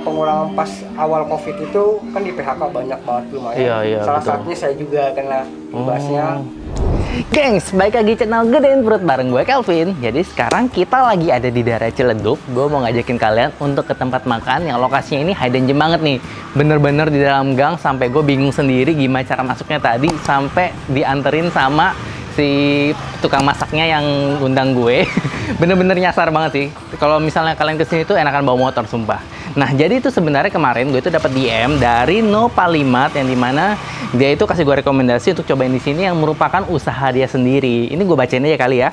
pengurangan pas awal COVID itu kan di PHK banyak banget lumayan. Iya, Salah betul. satunya saya juga kena imbasnya. Gengs, balik lagi channel Gedein Perut bareng gue Kelvin. Jadi sekarang kita lagi ada di daerah Ciledug. Gue mau ngajakin kalian untuk ke tempat makan yang lokasinya ini hidden gem banget nih. Bener-bener di dalam gang sampai gue bingung sendiri gimana cara masuknya tadi. Sampai dianterin sama si tukang masaknya yang undang gue. Bener-bener nyasar banget sih. Kalau misalnya kalian kesini tuh enakan bawa motor, sumpah. Nah, jadi itu sebenarnya kemarin gue itu dapat DM dari Nopalimat yang dimana dia itu kasih gue rekomendasi untuk cobain di sini yang merupakan usaha dia sendiri. Ini gue bacain aja kali ya.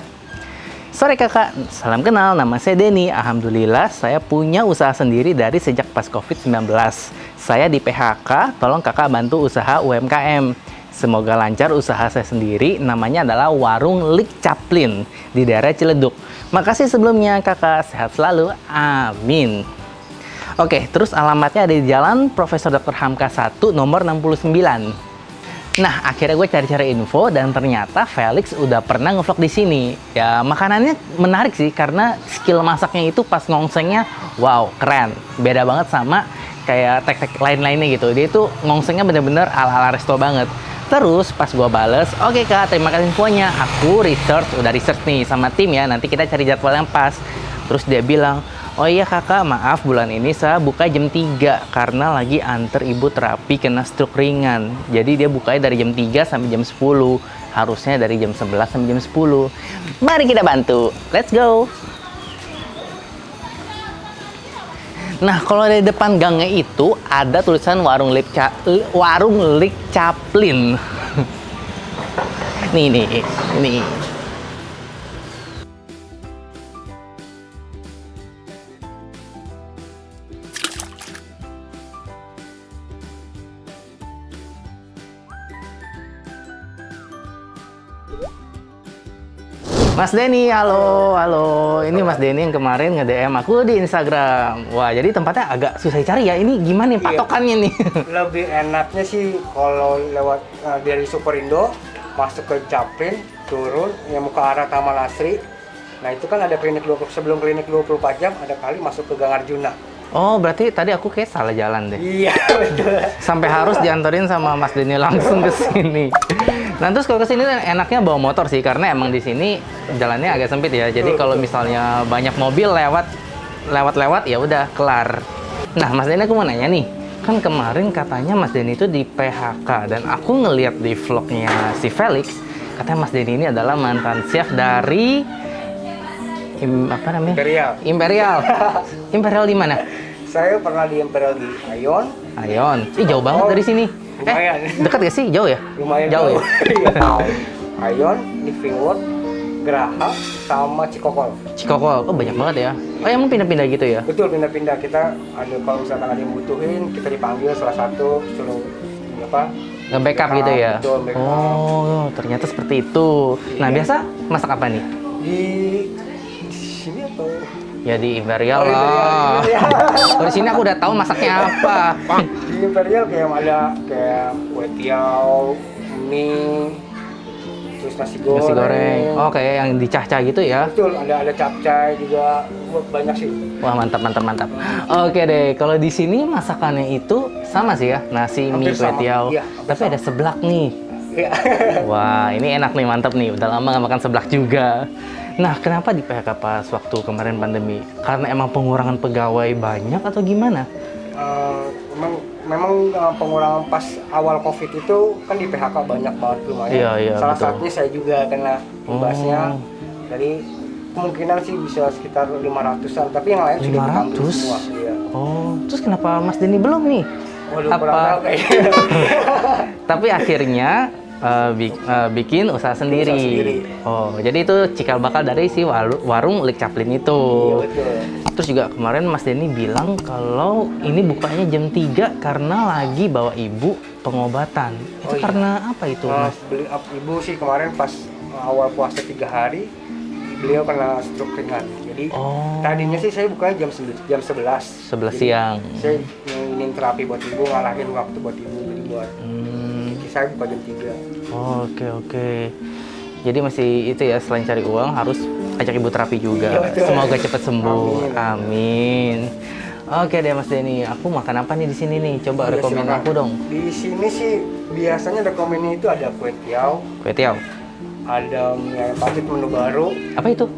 Sore kakak, salam kenal, nama saya Denny. Alhamdulillah saya punya usaha sendiri dari sejak pas COVID-19. Saya di PHK, tolong kakak bantu usaha UMKM. Semoga lancar usaha saya sendiri, namanya adalah Warung Lik Caplin di daerah Ciledug. Makasih sebelumnya kakak, sehat selalu, amin. Oke, terus alamatnya ada di Jalan Profesor Dr. Hamka 1 nomor 69. Nah, akhirnya gue cari-cari info dan ternyata Felix udah pernah ngevlog di sini. Ya, makanannya menarik sih karena skill masaknya itu pas ngongsengnya wow, keren. Beda banget sama kayak tek-tek lain-lainnya gitu. Dia itu ngongsengnya bener-bener ala-ala resto banget. Terus pas gue bales, oke kak, terima kasih infonya. Aku udah research nih sama tim ya, nanti kita cari jadwal yang pas. Terus dia bilang, oh iya kakak, maaf bulan ini saya buka jam 3 karena lagi anter ibu terapi kena stroke ringan. Jadi dia bukanya dari jam 3 sampai jam 10. Harusnya dari jam 11 sampai jam 10. Mari kita bantu. Let's go. Nah, kalau di depan gangnya itu ada tulisan Warung Lik Caplin. nih. Mas Denny, halo. Ini Mas Denny yang kemarin nge-DM aku di Instagram. Wah, jadi tempatnya agak susah cari ya. Ini gimana nih patokannya nih? Lebih enaknya sih kalau lewat dari Superindo masuk ke Caplin, turun yang mau ke arah Taman Asri. Nah, itu kan ada klinik sebelum klinik 24 jam ada kali masuk ke Gang Arjuna. Oh, berarti tadi aku kayak salah jalan deh. Iya, betul. Sampai harus dianterin sama Mas Denny langsung ke sini. Nah, terus kalau ke sini enaknya bawa motor sih karena emang di sini jalannya agak sempit ya. Jadi kalau misalnya banyak mobil lewat ya udah kelar. Nah, Mas Denny aku mau nanya nih. Kan kemarin katanya Mas Denny itu di PHK dan aku ngeliat di vlognya si Felix, katanya Mas Denny ini adalah mantan chef dari Imperial. Imperial di mana? Saya pernah di Imperial di Ayon. Ih, jauh banget dari sini. Lumayan. Dekat gak sih? Jauh ya? Lumayan jauh ya? Ayon, Living World, Geraha, sama Cikokol. Oh, banyak banget ya. Oh, emang pindah-pindah gitu ya? Betul, pindah-pindah. Kita ada kalau misalkan ada yang butuhin, kita dipanggil salah satu suruh Nge-backup gitu ya? Betul, backup. Oh, ternyata seperti itu. Nah, biasa masak apa nih? Di sini atau? Ya di Imperial lah. Kalau di sini aku udah tahu masaknya apa. Di Imperial kayak ada kue tiaw, mie, terus nasi goreng. Oh, kayak yang dicah-cah gitu ya? Betul, ada capcay juga, banyak sih. Wah, mantap. Oke deh, kalau di sini masakannya itu sama sih ya, nasi, mie, kue tiaw. Iya, tapi ada seblak nih. Iya. Wah, ini enak nih, mantap nih. Udah lama nggak makan seblak juga. Nah, kenapa di PHK pas waktu kemarin pandemi? Karena emang pengurangan pegawai banyak atau gimana? Memang pengurangan pas awal COVID itu kan di PHK banyak banget lumayan. Iya, Salah betul. satunya saya juga kena imbasnya. Jadi kemungkinan sih bisa sekitar 500-an, tapi yang lain sudah diambil 500? semua. Iya. Oh, terus kenapa Mas Denny belum nih? Waduh, kurang tahu kayaknya. Tapi akhirnya bikin usaha sendiri. Oh, jadi itu cikal bakal dari si warung Lik Caplin itu. Iya, betul. Terus juga kemarin Mas Denny bilang kalau ini bukanya jam 3 karena lagi bawa ibu pengobatan. Itu iya. karena apa itu, Mas? Ibu sih kemarin pas awal puasa 3 hari, beliau kena stroke ringan. Jadi tadinya sih saya bukanya jam 11. 11 siang. Saya ingin terapi buat ibu, ngalahin waktu buat ibu, jadi buat saya buka jam 3. Oke. Jadi masih itu ya, selain cari uang harus ajak ibu terapi juga. Iya, betul. Semoga cepat sembuh. Amin. Oke deh Mas Denny, aku makan apa nih di sini nih? Coba Iya, rekomen silakan. aku dong. Di sini sih biasanya rekomennya itu ada kue tiaw, Kue tiaw. ada mie ayam pangsit menu baru. Apa itu?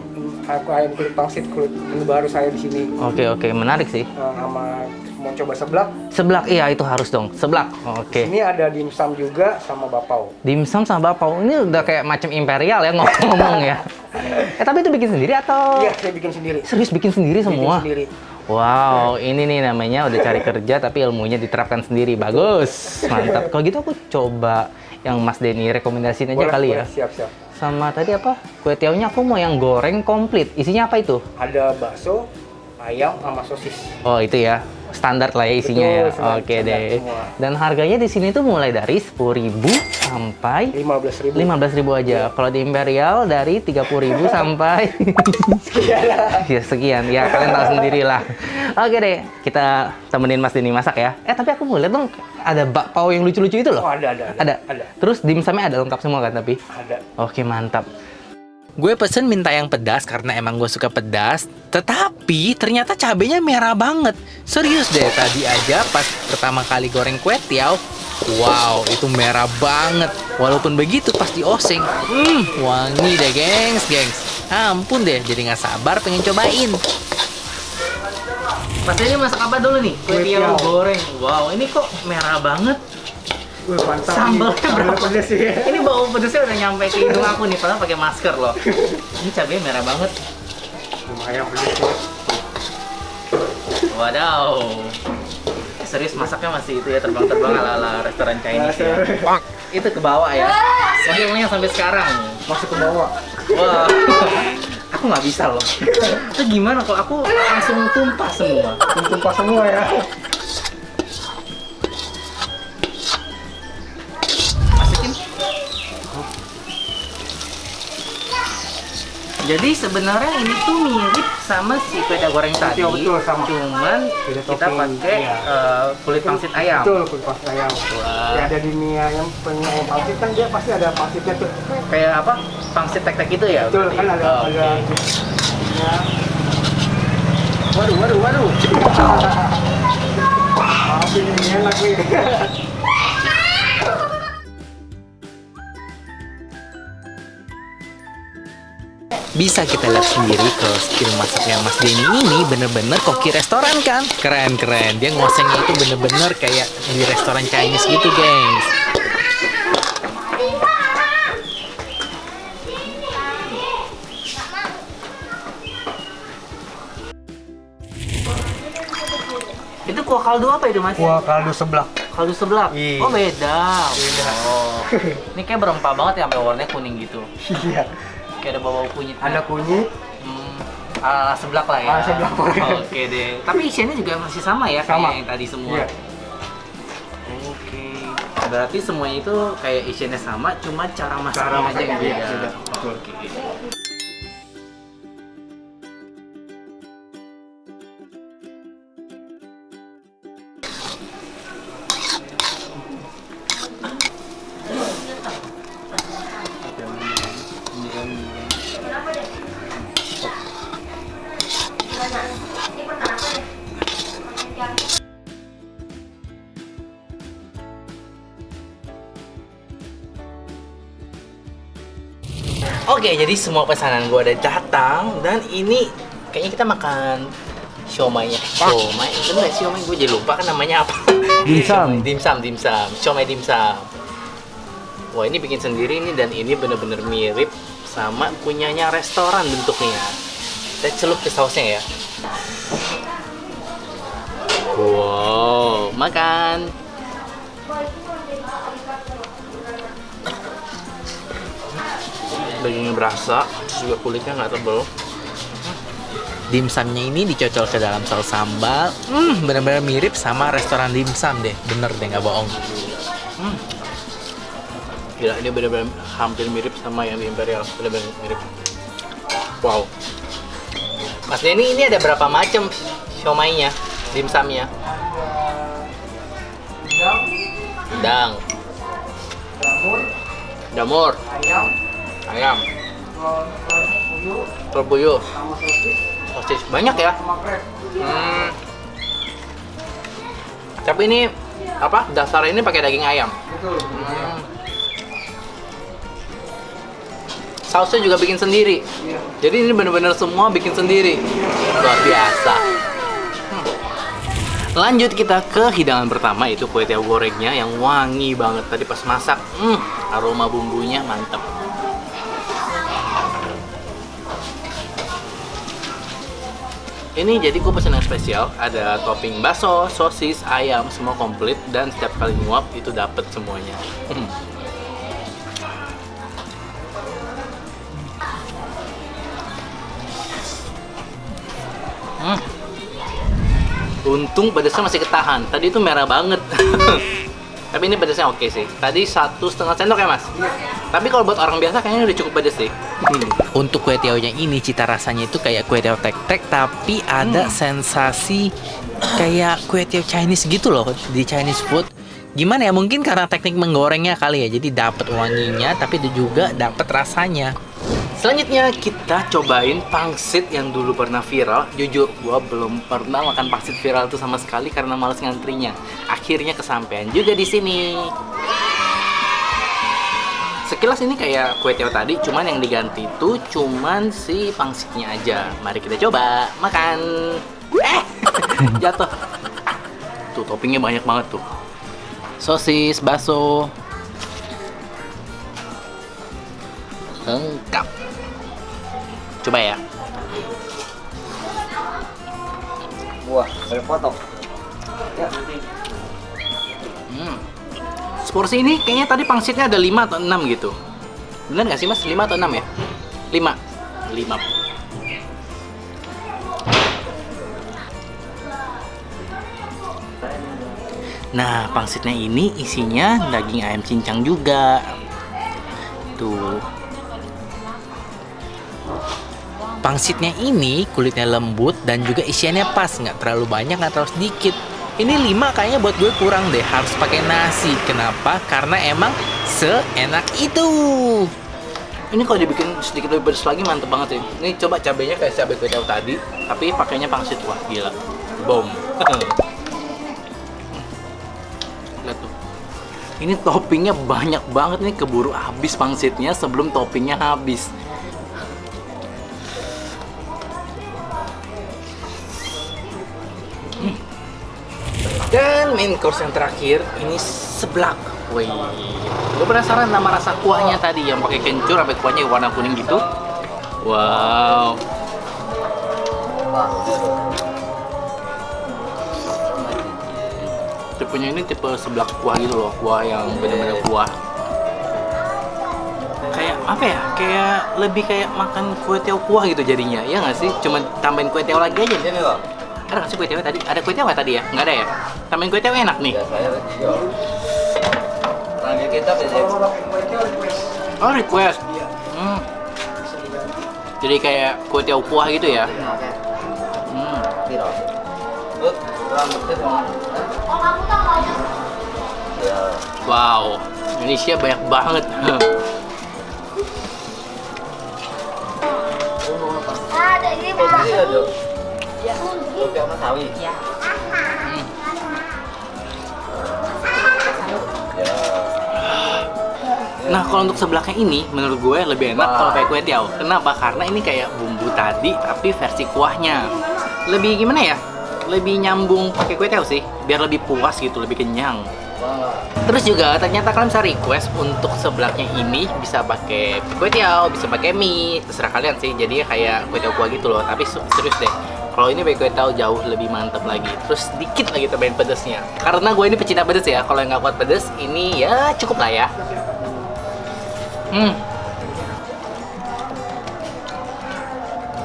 Aku ayam kulit pangsit menu baru saya di sini. Oke, menarik sih. Sama mau coba seblak. Seblak, iya itu harus dong. Seblak. Oke. Ini ada dimsum juga sama bapau. Dimsum sama bapau. Ini udah kayak macam imperial ya ngomong ya. Tapi itu bikin sendiri atau? Iya, saya bikin sendiri. Serius bikin sendiri semua? Bikin sendiri. Wow, ini nih namanya udah cari kerja tapi ilmunya diterapkan sendiri. Bagus, mantap. Kalau gitu aku coba yang Mas Denny rekomendasiin aja Boleh, kali boleh. ya. Siap. Sama tadi apa? Kue tiawnya aku mau yang goreng komplit. Isinya apa itu? Ada bakso, ayam sama sosis. Oh, itu ya. Standar lah ya isinya ya. Betul, standar- Oke standar deh. semua. Dan harganya di sini tuh mulai dari 10.000 sampai 15.000. 15.000 aja. Kalau di Imperial dari 30.000 sampai ya sekian. Ya kalian tahu sendiri lah. Oke deh, kita temenin Mas Denny masak ya. Tapi aku mau lihat dong ada bakpao yang lucu-lucu itu loh. Oh, ada. Ada. Terus dimsumnya ada lengkap semua kan tapi? Ada. Oke, mantap. Gue pesen minta yang pedas karena emang gue suka pedas. Tetapi ternyata cabenya merah banget. Serius deh, tadi aja pas pertama kali goreng kue tiaw, wow, itu merah banget. Walaupun begitu pas dioseng, wangi deh gengs. Ampun deh, jadi nggak sabar pengen cobain. Mas ini masak apa dulu nih? Kue Kue tiaw tiaw. goreng. Wow, ini kok merah banget. Wih, mantap. Sambalnya Sambal berapa? pedes sih. Ini bau pedesnya udah nyampe ke hidung aku nih, padahal pakai masker loh. Ini cabenya merah banget. Lumayan pedes ya. Wadaw. Serius masaknya masih itu ya, terbang-terbang ala-ala restoran Chinese ya. Itu ke bawah ya. Masih sampai sekarang. Masuk ke bawah. Wah. Aku nggak bisa loh. Itu gimana kalau aku langsung tumpah semua? Tumpah semua ya. Masukin. Jadi sebenarnya ini tuh mirip sama si kue tiaw goreng tadi. Betul, sama. Cuman Beda kita topping, pakai iya. kulit pangsit ayam. Betul, kulit pangsit ayam. Wah. Ya, ada di mie ayam, ayam pangsit kan dia pasti ada pangsitnya tuh. Kayak apa? Pangsit tek-tek itu ya? Betul, berarti? kan ada Oh, ada. oke. Ya. Waduh. Maafin ini enak nih. Bisa kita lihat sendiri kalau skill masaknya Mas Denny ini bener-bener koki restoran kan? Keren. Dia ngosengnya itu bener-bener kayak di restoran Chinese gitu, gengs. Itu kuah kaldu apa itu, Mas? Kuah kaldu seblak. Kaldu seblak? Iya. Oh, beda. Oh. Ini kayak berempah banget ya, sampai warnanya kuning gitu. Iya. Kayak ada bau-bau kunyit. Ada kunyit. Ala seblak lah ya. Ala seblak. Oke deh. Tapi isiannya juga masih sama ya, Sama. kayak yang tadi semua. Iya. Oke. Berarti semuanya itu kayak isiannya sama, cuma cara masaknya aja yang beda. iya, beda. Betul. Oke. Oke, jadi semua pesanan gue udah datang dan ini kayaknya kita makan siomaynya. Siomay, bener nggak siomay? Gue jadi lupa kan namanya apa. Dimsum. Dimsum. Siomay dimsum. Wah, ini bikin sendiri nih dan ini bener-bener mirip sama punyanya restoran bentuknya. Kita celup ke sausnya ya. Wow, makan. Dagingnya berasa, terus juga kulitnya nggak tebel. Dimsumnya ini dicocol ke dalam saus sambal. Bener-bener mirip sama restoran dimsum deh. Bener deh, nggak bohong. Gila, ini bener-bener hampir mirip sama yang di Imperial. Bener-bener mirip. Wow. Mas Denny, ini ada berapa macam siomaynya, dimsumnya? Udang, jamur, ayam, telur puyuh, Sama sosis, sosis banyak ya. sama krep. Tapi ini apa? Dasar ini pakai daging ayam. Betul. Sausnya juga bikin sendiri. Iya. Jadi ini benar-benar semua bikin sendiri. Luar biasa. Lanjut kita ke hidangan pertama, itu kue tiaw gorengnya yang wangi banget tadi pas masak. Aroma bumbunya mantap. Ini jadi gue pesen yang spesial, ada topping bakso, sosis, ayam, semua komplit, dan setiap kali nyuap itu dapet semuanya. Untung pedasnya masih ketahan. Tadi itu merah banget. Tapi ini pedasnya oke sih. Tadi 1,5 sendok ya mas? Tapi kalau buat orang biasa kayaknya udah cukup pedas sih. Untuk kue tiaonya ini cita rasanya itu kayak kue tiao tek-tek, tapi ada sensasi kayak kue tiao Chinese gitu loh di Chinese food. Gimana ya? Mungkin karena teknik menggorengnya kali ya. Jadi dapat wanginya, tapi juga dapat rasanya. Selanjutnya kita cobain pangsit yang dulu pernah viral. Jujur, gua belum pernah makan pangsit viral itu sama sekali karena males ngantrinya. Akhirnya kesampaian juga di sini. Sekilas ini kayak kue tiao tadi, cuman yang diganti itu cuman si pangsitnya aja. Mari kita coba makan. Jatuh. Tuh toppingnya banyak banget tuh. Sosis, bakso, lengkap. Coba ya. Wah, berfoto. Ya. Seporsi ini kayaknya tadi pangsitnya ada 5 atau 6 gitu. Bener nggak sih mas? 5 atau 6 ya? 5. Nah, pangsitnya ini isinya daging ayam cincang juga. Tuh. Pangsitnya ini kulitnya lembut dan juga isiannya pas, nggak terlalu banyak, nggak terlalu sedikit. Ini 5 kayaknya buat gue kurang deh, harus pakai nasi. Kenapa? Karena emang seenak itu. Ini kalau dibikin sedikit lebih pedas lagi mantep banget sih. Ini coba cabenya kayak cabai kue tiao tadi, tapi pakainya pangsit. Wah gila, bom. Lihat tuh. Ini toppingnya banyak banget nih, keburu habis pangsitnya sebelum toppingnya habis. Dan main course yang terakhir ini seblak. Wih, gue penasaran sama rasa kuahnya tadi yang pakai kencur sampai kuahnya warna kuning gitu. Wow. Tipenya ini tipe seblak kuah gitu loh, kuah yang bener-bener kuah. Kayak apa ya? Kayak lebih kayak makan kue tiao kuah gitu jadinya, ya nggak sih? Cuma tambahin kue tiao lagi aja. Ada nggak sih kue tiao tadi? Ada kue tiao nggak tadi ya? Nggak ada ya? Tambahin kue tiao enak nih. Oh request. Jadi kayak kue tiao kuah gitu ya? Wow, Indonesia banyak banget. Ada ini Nah, kalau untuk seblaknya ini, menurut gue lebih enak kalau pakai kue tiao. Kenapa? Karena ini kayak bumbu tadi, tapi versi kuahnya. Lebih gimana ya? Lebih nyambung pakai kue tiao sih, biar lebih puas gitu, lebih kenyang. Terus juga ternyata kalian bisa request untuk seblaknya ini bisa pakai kue tiao, bisa pakai mie, terserah kalian sih. Jadi kayak kue tiao kuah gitu loh. Tapi serius deh, kalau ini pakai kue tiao jauh lebih mantap lagi. Terus sedikit lagi tambahin pedesnya. Karena gue ini pecinta pedes ya. Kalau yang nggak kuat pedes, ini ya cukup lah ya.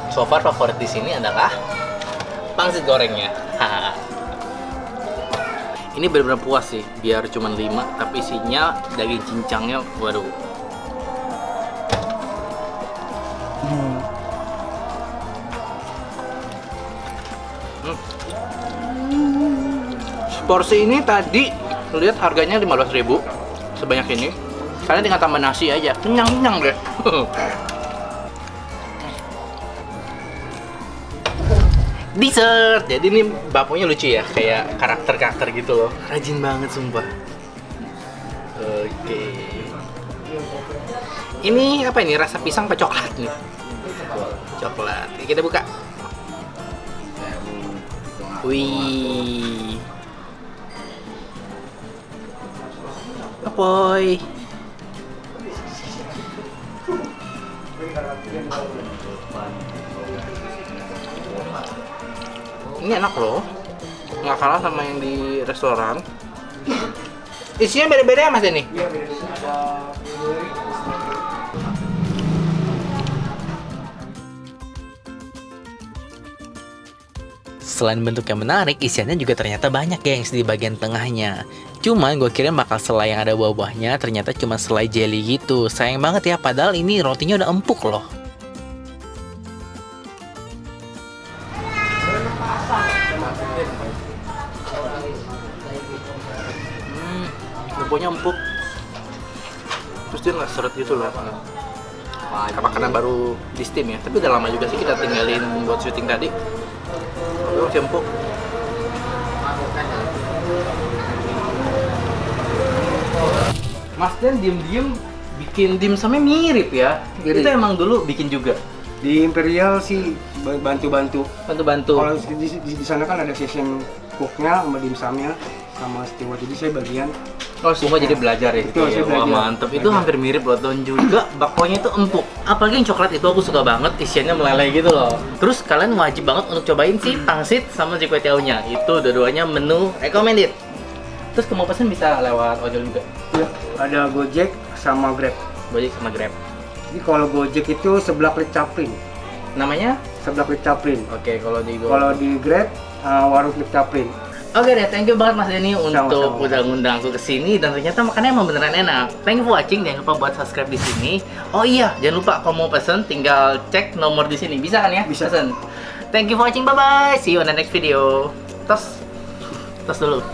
So far favorit di sini adalah pangsit gorengnya. Ini benar-benar puas sih, biar cuma 5 tapi isinya daging cincangnya, waduh. Porsi ini tadi lihat harganya 15.000 sebanyak ini. Kalian tinggal tambah nasi aja, kenyang-kenyang deh. dessert. Jadi ini bakponya lucu ya, kayak karakter-karakter gitu loh. Rajin banget sumpah. Oke. Ini apa ini? Rasa pisang apa coklat nih? Coklat. Kita buka. Wih. Apoy. Ini enak loh, nggak kalah sama yang di restoran. Isinya beda-beda ya mas ini? Selain bentuk yang menarik, isiannya juga ternyata banyak gengs di bagian tengahnya. Cuman gue kira bakal selai yang ada buah-buahnya, ternyata cuma selai jelly gitu. Sayang banget ya, padahal ini rotinya udah empuk loh. Buahnya empuk, terus dia nggak seret gitu loh. Apa karena baru di steam ya? Tapi udah lama juga sih kita tinggalin buat syuting tadi. Tapi masih empuk. Mas Dan diem-diem bikin dimsumnya mirip ya? Mirip. Itu emang dulu bikin juga? Di Imperial sih bantu-bantu. Bantu-bantu? Kalau di sana kan ada session cooknya sama dimsumnya sama steward, jadi saya bagian. Oh, semua jadi belajar ya? Betul, saya Wah, belajar. mantep. Itu hampir mirip loh, dan juga bakponya itu empuk. Apalagi yang coklat itu aku suka banget, isiannya meleleh gitu loh. Terus kalian wajib banget untuk cobain sih pangsit sama jikwetiaunya. Itu dua-duanya menu recommended. Terus kamu pesen bisa lewat ojol juga? Ya, ada Gojek sama Grab. Gojek sama Grab. Jadi kalau Gojek itu sebelah Klik Chaplin. Namanya? Sebelah Klik Chaplin. Oke, kalau di Kalau di Grab, warung Klik Chaplin. Oke deh, thank you banget Mas Denny untuk Sama-sama. udah ngundang aku ke sini, dan ternyata makannya emang beneran enak. Thank you for watching, jangan lupa buat subscribe di sini. Oh iya, jangan lupa kalau mau pesen tinggal cek nomor di sini. Bisa kan ya? Bisa. Pesen. Thank you for watching, bye bye. See you on the next video. Tos dulu.